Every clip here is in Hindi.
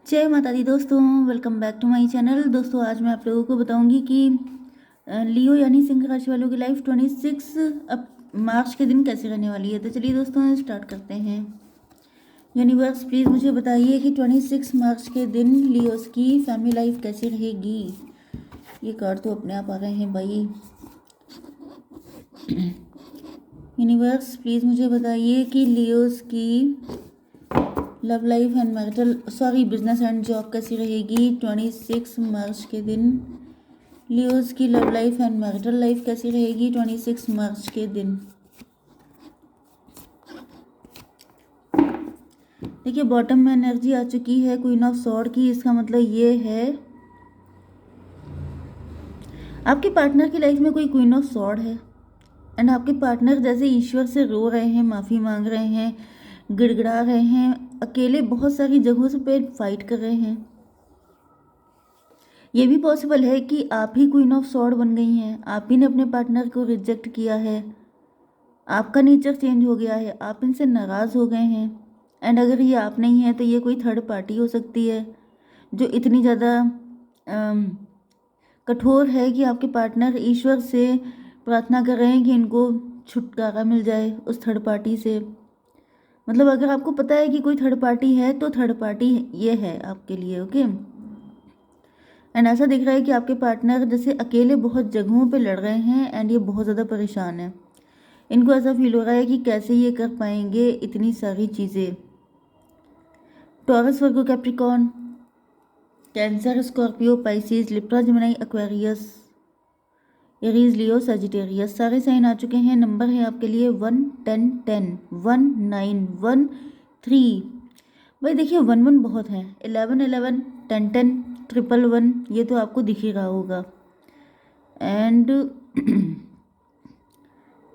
जय माता दी दोस्तों, welcome back to my channel. दोस्तों आज मैं आप लोगों को बताऊंगी कि लियो यानी सिंह राशि वालों की लाइफ 26 अब मार्च के दिन कैसे रहने वाली है। तो चलिए दोस्तों स्टार्ट करते हैं। यूनिवर्स प्लीज़ मुझे बताइए कि 26 मार्च के दिन लियोस की फैमिली लाइफ कैसी रहेगी। ये कार्ड तो अपने आप आ रहे हैं भाई। यूनिवर्स प्लीज़ मुझे बताइए कि लियोस की love life and business and job कैसी रहेगी 26 मार्च के दिन। लियोस की love life and marital life कैसी रहेगी 26 मार्च के दिन। देखिए बॉटम में एनर्जी आ चुकी है क्वीन ऑफ सॉर्ड की। इसका मतलब ये है आपके पार्टनर की लाइफ में कोई क्वीन ऑफ सॉर्ड है एंड आपके पार्टनर जैसे ईश्वर से रो रहे हैं, माफ़ी मांग रहे हैं, गिड़गिड़ा रहे हैं, अकेले बहुत सारी जगहों से पे फाइट कर रहे हैं। ये भी पॉसिबल है कि आप ही क्वीन ऑफ सॉर्ड बन गई हैं, आप ही ने अपने पार्टनर को रिजेक्ट किया है, आपका नेचर चेंज हो गया है, आप इनसे नाराज़ हो गए हैं। एंड अगर ये आप नहीं है तो ये कोई थर्ड पार्टी हो सकती है जो इतनी ज़्यादा कठोर है कि आपके पार्टनर ईश्वर से प्रार्थना कर रहे हैं कि इनको छुटकारा मिल जाए उस थर्ड पार्टी से। मतलब अगर आपको पता है कि कोई थर्ड पार्टी है तो थर्ड पार्टी ये है आपके लिए। ओके, एंड ऐसा दिख रहा है कि आपके पार्टनर जैसे अकेले बहुत जगहों पे लड़ रहे हैं एंड ये बहुत ज़्यादा परेशान है। इनको ऐसा फील हो रहा है कि कैसे ये कर पाएंगे इतनी सारी चीज़ें। Taurus, Virgo, Capricorn, Cancer, Scorpio, Pisces, Libra, Gemini, Aquarius, Aries, Leo, Sagittarius सारे साइन आ चुके हैं। नंबर है आपके लिए 1 10 10 1 9 1 3। भाई देखिए 1 1 बहुत है, 11 11 10 10 ट्रिपल 1 ये तो आपको दिख ही रहा होगा। एंड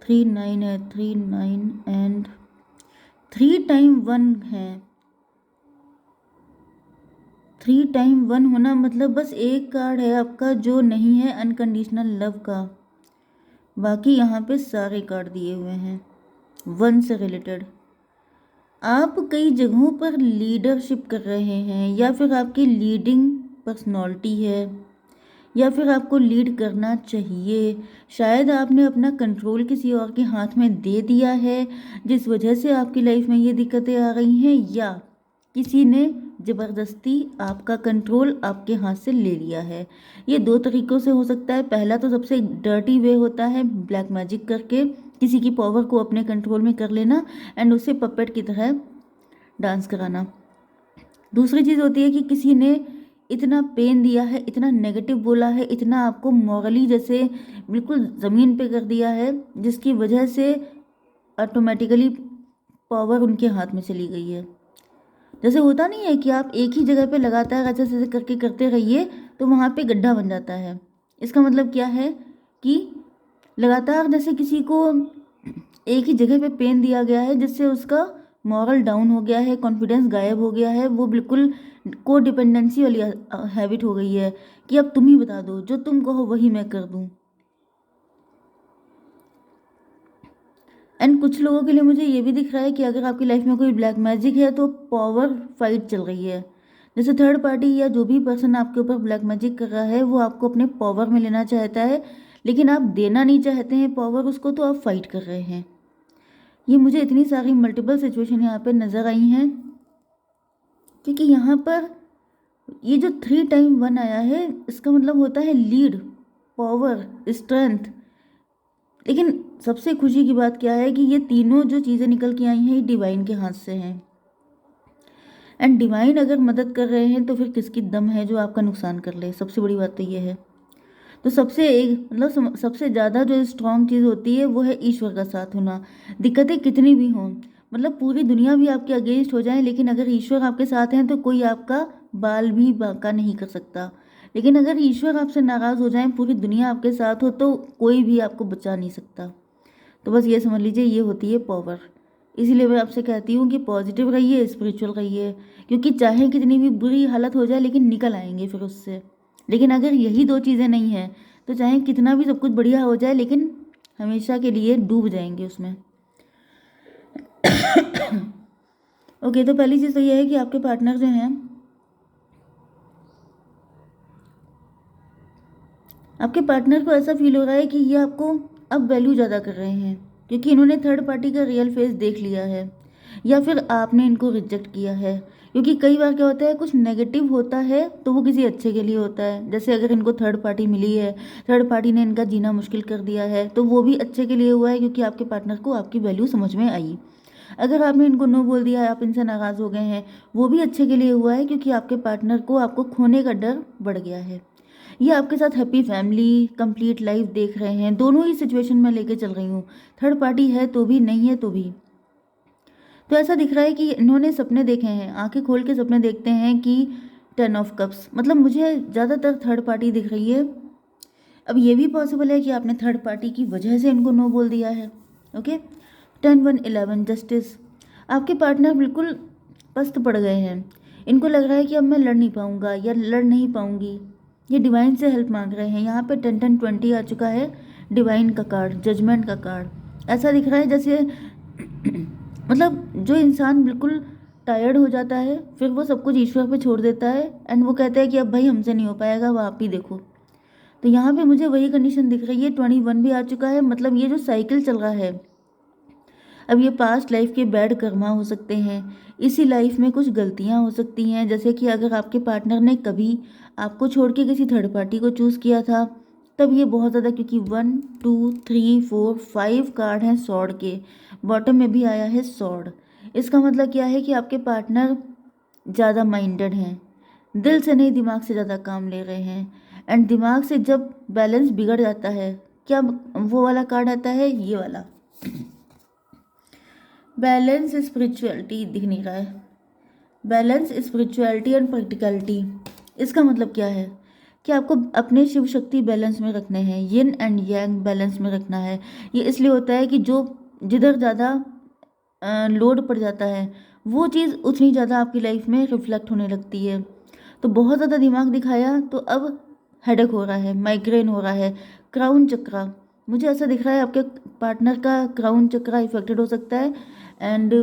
3 9 है, 3 9 एंड 3 टाइम 1 है। 3 टाइम 1 होना मतलब बस एक कार्ड है आपका जो नहीं है अनकंडीशनल लव का। बाकी यहाँ पे सारे कार्ड दिए हुए हैं 1 से रिलेटेड। आप कई जगहों पर लीडरशिप कर रहे हैं या फिर आपकी लीडिंग पर्सनालिटी है या फिर आपको लीड करना चाहिए। शायद आपने अपना कंट्रोल किसी और के हाथ में दे दिया है जिस वजह से आपकी लाइफ में ये दिक्कतें आ रही हैं, या किसी ने ज़बरदस्ती आपका कंट्रोल आपके हाथ से ले लिया है। ये दो तरीक़ों से हो सकता है। पहला तो सबसे डर्टी वे होता है ब्लैक मैजिक करके किसी की पावर को अपने कंट्रोल में कर लेना एंड उसे पपेट की तरह डांस कराना। दूसरी चीज़ होती है कि किसी ने इतना पेन दिया है, इतना नेगेटिव बोला है, इतना आपको मॉरली जैसे बिल्कुल ज़मीन पे कर दिया है जिसकी वजह से ऑटोमेटिकली पावर उनके हाथ में चली गई है। जैसे होता नहीं है कि आप एक ही जगह पे लगातार ऐसे ऐसे करके करते रहिए तो वहाँ पे गड्ढा बन जाता है। इसका मतलब क्या है कि लगातार जैसे किसी को एक ही जगह पे पेन दिया गया है जिससे उसका मॉरल डाउन हो गया है, कॉन्फिडेंस गायब हो गया है, वो बिल्कुल को डिपेंडेंसी वाली हैबिट हो गई है कि अब तुम ही बता दो, जो तुम कहो वही मैं कर दूं। एंड कुछ लोगों के लिए मुझे ये भी दिख रहा है कि अगर आपकी लाइफ में कोई ब्लैक मैजिक है तो पावर फाइट चल रही है। जैसे थर्ड पार्टी या जो भी पर्सन आपके ऊपर ब्लैक मैजिक कर रहा है वो आपको अपने पावर में लेना चाहता है लेकिन आप देना नहीं चाहते हैं पावर उसको, तो आप फाइट कर रहे हैं। ये मुझे इतनी सारी मल्टीपल सिचुएशन यहाँ पे नज़र आई हैं क्योंकि यहाँ पर ये जो 3 टाइम 1 आया है इसका मतलब होता है लीड, पावर, स्ट्रेंथ। लेकिन सबसे खुशी की बात क्या है कि ये तीनों जो चीज़ें निकल के आई हैं ये डिवाइन के हाथ से हैं। एंड डिवाइन अगर मदद कर रहे हैं तो फिर किसकी दम है जो आपका नुकसान कर ले। सबसे बड़ी बात तो ये है। तो सबसे एक मतलब सबसे ज़्यादा जो स्ट्रॉन्ग चीज़ होती है वो है ईश्वर का साथ होना। दिक्कतें कितनी भी हों, मतलब पूरी दुनिया भी आपके अगेंस्ट हो जाए लेकिन अगर ईश्वर आपके साथ हैं तो कोई आपका बाल भी बांका नहीं कर सकता। लेकिन अगर ईश्वर आपसे नाराज़ हो जाए, पूरी दुनिया आपके साथ हो, तो कोई भी आपको बचा नहीं सकता। तो बस ये समझ लीजिए ये होती है पावर। इसीलिए मैं आपसे कहती हूँ कि पॉजिटिव रहिए, स्पिरिचुअल रहिए, क्योंकि चाहे कितनी भी बुरी हालत हो जाए लेकिन निकल आएंगे फिर उससे। लेकिन अगर यही दो चीज़ें नहीं हैं तो चाहे कितना भी सब कुछ बढ़िया हो जाए लेकिन हमेशा के लिए डूब जाएंगे उसमें। ओके, तो पहली चीज़ तो ये है कि आपके पार्टनर जो हैं आपके पार्टनर को ऐसा फील हो रहा है कि ये आपको अब वैल्यू ज़्यादा कर रहे हैं, क्योंकि इन्होंने थर्ड पार्टी का रियल फेस देख लिया है, या फिर आपने इनको रिजेक्ट किया है। क्योंकि कई बार क्या होता है, कुछ नेगेटिव होता है तो वो किसी अच्छे के लिए होता है। जैसे अगर इनको थर्ड पार्टी मिली है, थर्ड पार्टी ने इनका जीना मुश्किल कर दिया है, तो वो भी अच्छे के लिए हुआ है, क्योंकि आपके पार्टनर को आपकी वैल्यू समझ में आई। अगर आपने इनको नो बोल दिया है, आप इनसे नाराज़ हो गए हैं, वो भी अच्छे के लिए हुआ है, क्योंकि आपके पार्टनर को आपको खोने का डर बढ़ गया है। ये आपके साथ हैप्पी फैमिली, कंप्लीट लाइफ देख रहे हैं। दोनों ही सिचुएशन में लेके चल रही हूँ, थर्ड पार्टी है तो भी, नहीं है तो भी। तो ऐसा दिख रहा है कि इन्होंने सपने देखे हैं, आंखें खोल के सपने देखते हैं कि 10 ऑफ कप्स, मतलब मुझे ज़्यादातर थर्ड पार्टी दिख रही है। अब ये भी पॉसिबल है कि आपने थर्ड पार्टी की वजह से इनको नो बोल दिया है। Okay, 10 1 11 justice. आपके पार्टनर बिल्कुल पस्त पड़ गए हैं। इनको लग रहा है कि अब मैं लड़ नहीं पाऊंगा या लड़ नहीं पाऊंगी। ये डिवाइन से हेल्प मांग रहे हैं। यहाँ पे 10 10 20 आ चुका है, डिवाइन का कार्ड, जजमेंट का कार्ड। ऐसा दिख रहा है जैसे मतलब जो इंसान बिल्कुल टायर्ड हो जाता है, फिर वो सब कुछ ईश्वर पे छोड़ देता है, एंड वो कहता है कि अब भाई हमसे नहीं हो पाएगा, वो आप ही देखो। तो यहाँ पे मुझे वही कंडीशन दिख रही है। 21 भी आ चुका है, मतलब ये जो साइकिल चल रहा है, अब ये पास्ट लाइफ के बैड कर्मा हो सकते हैं, इसी लाइफ में कुछ गलतियाँ हो सकती हैं। जैसे कि अगर आपके पार्टनर ने कभी आपको छोड़ के किसी थर्ड पार्टी को चूज़ किया था, तब ये बहुत ज़्यादा, क्योंकि 1 2 3 4 5 कार्ड हैं सॉर्ड के, बॉटम में भी आया है सॉर्ड। इसका मतलब क्या है कि आपके पार्टनर ज़्यादा माइंडेड हैं, दिल से नहीं दिमाग से ज़्यादा काम ले रहे हैं। एंड दिमाग से जब बैलेंस बिगड़ जाता है, क्या वो वाला कार्ड आता है, ये वाला बैलेंस स्पिरिचुअलिटी दिख नहीं रहा है, बैलेंस स्पिरिचुअलिटी एंड प्रैक्टिकलिटी। इसका मतलब क्या है कि आपको अपने शिव शक्ति बैलेंस में रखने हैं, यिन एंड यांग बैलेंस में रखना है। ये इसलिए होता है कि जो जिधर ज़्यादा लोड पड़ जाता है, वो चीज़ उतनी ज़्यादा आपकी लाइफ में रिफ्लेक्ट होने लगती है। तो बहुत ज़्यादा दिमाग दिखाया तो अब हेडेक हो रहा है, माइग्रेन हो रहा है। क्राउन चक्रा, मुझे ऐसा दिख रहा है आपके पार्टनर का क्राउन चक्रा इफेक्टेड हो सकता है, एंड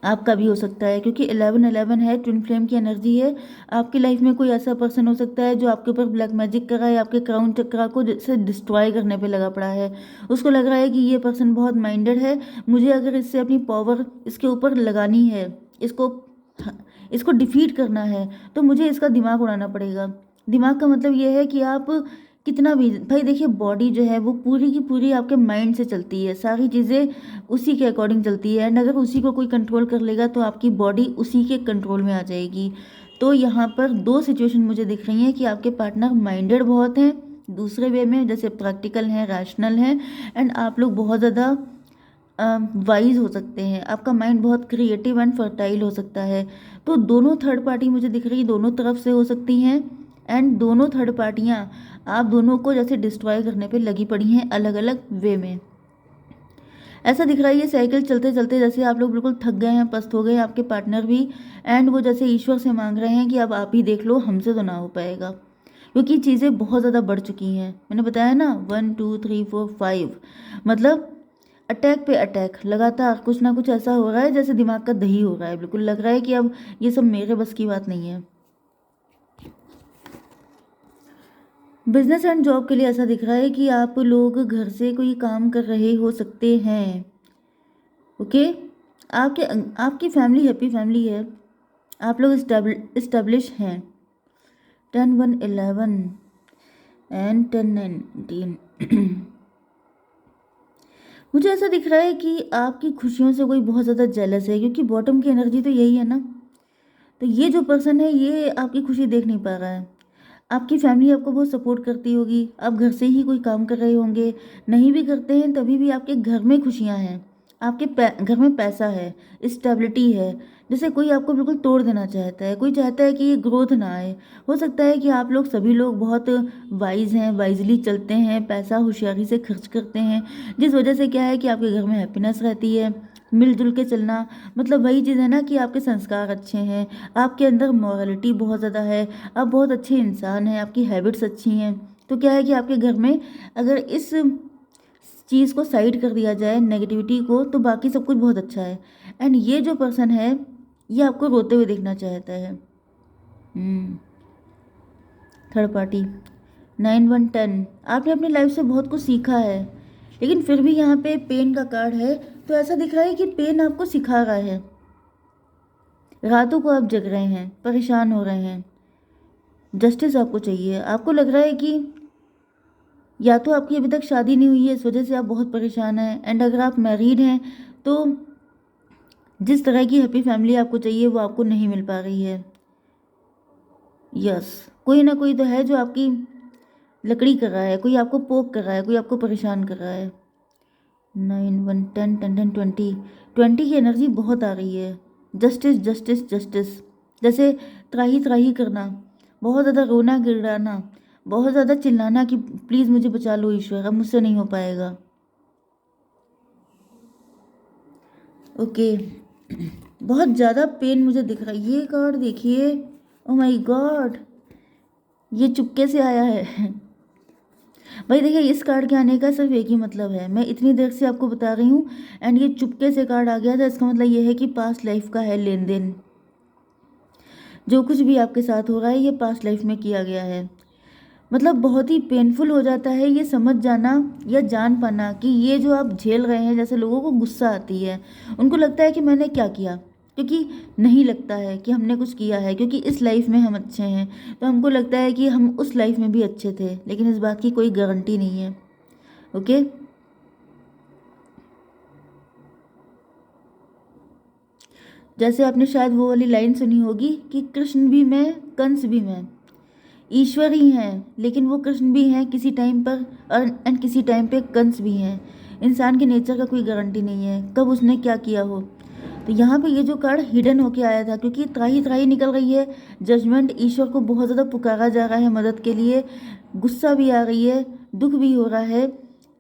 आपका भी हो सकता है, क्योंकि 11 11 है, ट्विन फ्लेम की एनर्जी है। आपकी लाइफ में कोई ऐसा पर्सन हो सकता है जो आपके ऊपर ब्लैक मैजिक कर रहा है, आपके क्राउन चक्रा को जैसे डिस्ट्रॉय करने पे लगा पड़ा है। उसको लग रहा है कि ये पर्सन बहुत माइंडेड है, मुझे अगर इससे अपनी पावर इसके ऊपर लगानी है, इसको इसको डिफीट करना है, तो मुझे इसका दिमाग उड़ाना पड़ेगा। दिमाग का मतलब ये है कि आप कितना भी, भाई देखिए बॉडी जो है वो पूरी की पूरी आपके माइंड से चलती है, सारी चीज़ें उसी के अकॉर्डिंग चलती है। एंड अगर उसी को कोई कंट्रोल कर लेगा तो आपकी बॉडी उसी के कंट्रोल में आ जाएगी। तो यहाँ पर दो सिचुएशन मुझे दिख रही हैं कि आपके पार्टनर माइंडेड बहुत हैं, दूसरे वे में जैसे प्रैक्टिकल हैं, रैशनल हैं, एंड आप लोग बहुत ज़्यादा वाइज हो सकते हैं। आपका माइंड बहुत क्रिएटिव एंड फर्टाइल हो सकता है। तो दोनों थर्ड पार्टी मुझे दिख रही, दोनों तरफ से हो सकती हैं, एंड दोनों थर्ड पार्टियाँ आप दोनों को जैसे डिस्ट्रॉय करने पे लगी पड़ी हैं, अलग अलग वे में। ऐसा दिख रहा है ये साइकिल चलते चलते जैसे आप लोग बिल्कुल थक गए हैं, पस्त हो गए हैं, आपके पार्टनर भी, एंड वो जैसे ईश्वर से मांग रहे हैं कि अब आप ही देख लो, हमसे तो ना हो पाएगा, क्योंकि चीज़ें बहुत ज़्यादा बढ़ चुकी हैं। मैंने बताया ना 1 2 3 4 5, मतलब अटैक पे अटैक, लगातार कुछ ना कुछ ऐसा हो रहा है जैसे दिमाग का दही हो रहा है। बिल्कुल लग रहा है कि अब ये सब मेरे बस की बात नहीं है। बिजनेस एंड जॉब के लिए ऐसा दिख रहा है कि आप लोग घर से कोई काम कर रहे हो सकते हैं। ओके, आपके आपकी फैमिली हैप्पी फैमिली है, आप लोग इस्टेब्लिश हैं। 10 1 11 एंड 10 19 मुझे ऐसा दिख रहा है कि आपकी खुशियों से कोई बहुत ज़्यादा जेलस है, क्योंकि बॉटम की एनर्जी तो यही है ना। तो ये जो पर्सन है ये आपकी खुशी देख नहीं पा रहा है। आपकी फैमिली आपको बहुत सपोर्ट करती होगी, आप घर से ही कोई काम कर रहे होंगे, नहीं भी करते हैं तभी भी आपके घर में खुशियाँ हैं, आपके घर में पैसा है, स्टेबिलिटी है। जैसे कोई आपको बिल्कुल तोड़ देना चाहता है, कोई चाहता है कि ये ग्रोथ ना आए। हो सकता है कि आप लोग सभी लोग बहुत वाइज हैं, वाइजली चलते हैं, पैसा होशियारी से खर्च करते हैं, जिस वजह से क्या है कि आपके घर में हैप्पीनेस रहती है, मिलजुल के चलना। मतलब वही चीज़ है ना कि आपके संस्कार अच्छे हैं, आपके अंदर मॉरलिटी बहुत ज़्यादा है, आप बहुत अच्छे इंसान हैं, आपकी हैबिट्स अच्छी हैं। तो क्या है कि आपके घर में अगर इस चीज़ को साइड कर दिया जाए, नेगेटिविटी को, तो बाकी सब कुछ बहुत अच्छा है। एंड ये जो पर्सन है ये आपको रोते हुए देखना चाहता है। हम्म थर्ड पार्टी 9 1 10। आपने अपनी लाइफ से बहुत कुछ सीखा है, लेकिन फिर भी यहाँ पे पेन का कार्ड है। तो ऐसा दिख रहा है कि पेन आपको सिखा रहा है। रातों को आप जग रहे हैं, परेशान हो रहे हैं, जस्टिस आपको चाहिए। आपको लग रहा है कि या तो आपकी अभी तक शादी नहीं हुई है, इस वजह से आप बहुत परेशान हैं, एंड अगर आप मैरिड हैं तो जिस तरह की हैप्पी फैमिली आपको चाहिए वो आपको नहीं मिल पा रही है। यस, कोई ना कोई तो है जो आपकी लकड़ी कर रहा है, कोई आपको पोक कर रहा है, कोई आपको परेशान कर रहा है। 9 1 10 10 10 20 20 की एनर्जी बहुत आ रही है। जस्टिस जस्टिस जस्टिस, जैसे त्राही त्राही करना, बहुत ज़्यादा रोना गिड़ाना, बहुत ज़्यादा चिल्लाना कि प्लीज़ मुझे बचा लो ईश्वर, अब मुझसे नहीं हो पाएगा। ओके, बहुत ज़्यादा पेन मुझे दिख रहा है। ये कार्ड देखिए, ओ माय गॉड, ये चुपके से आया है। भाई देखिए, इस कार्ड के आने का सिर्फ एक ही मतलब है, मैं इतनी देर से आपको बता रही हूँ, एंड ये चुपके से कार्ड आ गया था। इसका मतलब ये है कि पास्ट लाइफ का है लेन देन। जो कुछ भी आपके साथ हो रहा है ये पास्ट लाइफ में किया गया है। मतलब बहुत ही पेनफुल हो जाता है ये समझ जाना या जान पाना कि ये जो आप झेल रहे हैं, जैसे लोगों को गुस्सा आती है, उनको लगता है कि मैंने क्या किया, क्योंकि नहीं लगता है कि हमने कुछ किया है, क्योंकि इस लाइफ में हम अच्छे हैं तो हमको लगता है कि हम उस लाइफ में भी अच्छे थे, लेकिन इस बात की कोई गारंटी नहीं है। ओके, जैसे आपने शायद वो वाली लाइन सुनी होगी कि कृष्ण भी मैं, कंस भी मैं। ईश्वर ही हैं, लेकिन वो कृष्ण भी हैं किसी टाइम पर, और एंड किसी टाइम पे कंस भी हैं। इंसान के नेचर का कोई गारंटी नहीं है कब उसने क्या किया हो। तो यहाँ पे ये जो कार्ड हिडन होके आया था, क्योंकि त्राही त्राही निकल रही है, जजमेंट, ईश्वर को बहुत ज़्यादा पुकारा जा रहा है मदद के लिए, गुस्सा भी आ रही है, दुख भी हो रहा है,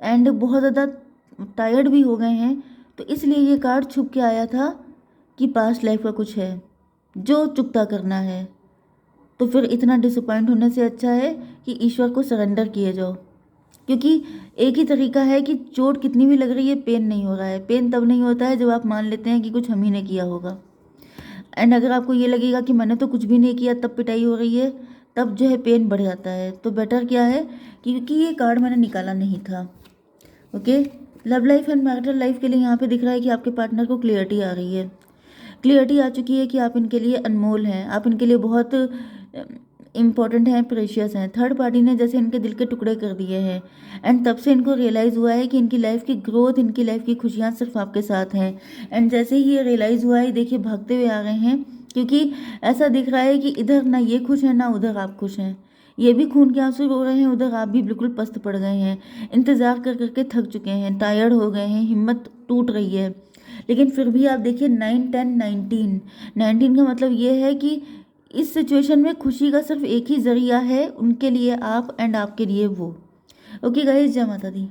एंड बहुत ज़्यादा टायर्ड भी हो गए हैं। तो इसलिए ये कार्ड छुप के आया था कि पास्ट लाइफ का कुछ है जो चुकता करना है। तो फिर इतना डिसअपॉइंट होने से अच्छा है कि ईश्वर को सरेंडर किए जाओ, क्योंकि एक ही तरीका है कि चोट कितनी भी लग रही है, पेन नहीं हो रहा है। पेन तब नहीं होता है जब आप मान लेते हैं कि कुछ हम ही ने किया होगा, एंड अगर आपको ये लगेगा कि मैंने तो कुछ भी नहीं किया तब पिटाई हो रही है, तब जो है पेन बढ़ जाता है। तो बेटर क्या है, क्योंकि ये कार्ड मैंने निकाला नहीं था। Okay, love life and marital life के लिए यहाँ पे दिख रहा है कि आपके पार्टनर को क्लियरिटी आ रही है, क्लियरिटी आ चुकी है कि आप इनके लिए अनमोल हैं, आप इनके लिए बहुत इम्पॉर्टेंट हैं, प्रेशियस हैं। थर्ड पार्टी ने जैसे इनके दिल के टुकड़े कर दिए हैं, एंड तब से इनको रियलाइज़ हुआ है कि इनकी लाइफ की ग्रोथ, इनकी लाइफ की खुशियाँ सिर्फ आपके साथ हैं। एंड जैसे ही ये रियलाइज़ हुआ है, देखिए भागते हुए आ गए हैं, क्योंकि ऐसा दिख रहा है कि इधर ना ये खुश है ना उधर आप खुश हैं। ये भी खून के आंसू रो रहे हैं, उधर आप भी बिल्कुल पस्त पड़ गए हैं, इंतज़ार कर करके थक चुके हैं, टायर्ड हो गए हैं, हिम्मत टूट रही है। लेकिन फिर भी आप देखिए 9 10 19 19 का मतलब ये है कि इस सिचुएशन में खुशी का सिर्फ एक ही जरिया है, उनके लिए आप एंड आपके लिए वो। ओके गाइस, जय माता दी।